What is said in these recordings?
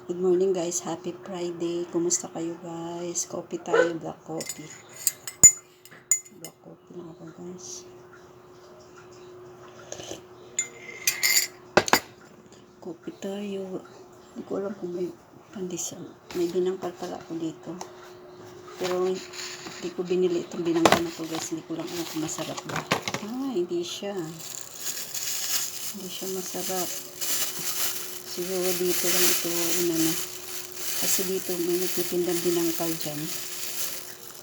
Good morning guys, happy Friday. Kumusta kayo guys? Coffee tayo, black coffee. Black coffee lang ako guys. Coffee tayo. Hindi ko alam kung may pandesal. May binangkal pala ako dito. Pero hindi ko binili itong binangkal na to guys. Hindi ko lang alam kung masarap ba. Hindi siya. Hindi siya masarap. Siguro dito lang ito na. Kasi dito may nagtitindang binangkal dyan.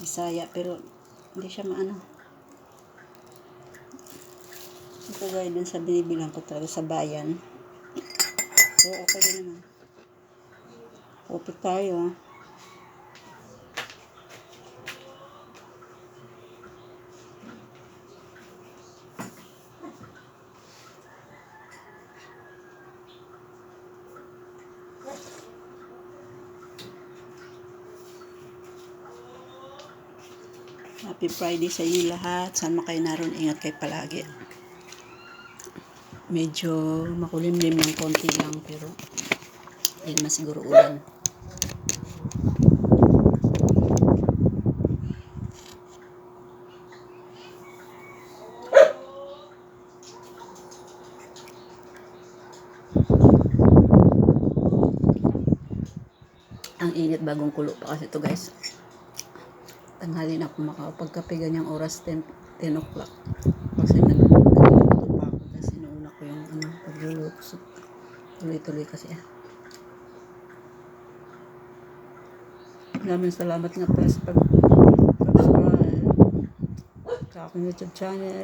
Bisaya, pero hindi siya maano. Ito gaya dun sa binibilang ko talaga sa bayan. So, okay din naman. Upit tayo. Happy Friday sa inyo lahat. Saan mo kayo naroon? Ingat kayo palagi. Medyo makulimlim ng konti lang pero hindi naman siguro ulan. Ang init bagong kulo pa kasi ito guys. Tanghali na ako makakapagkape ganyang oras 10 o'clock. Kasi nagluluto pa ako kasi nauna ko yung pagluluto. So, tuloy-tuloy kasi Maraming salamat nga pala sa pag-subscribe sa aking YouTube channel.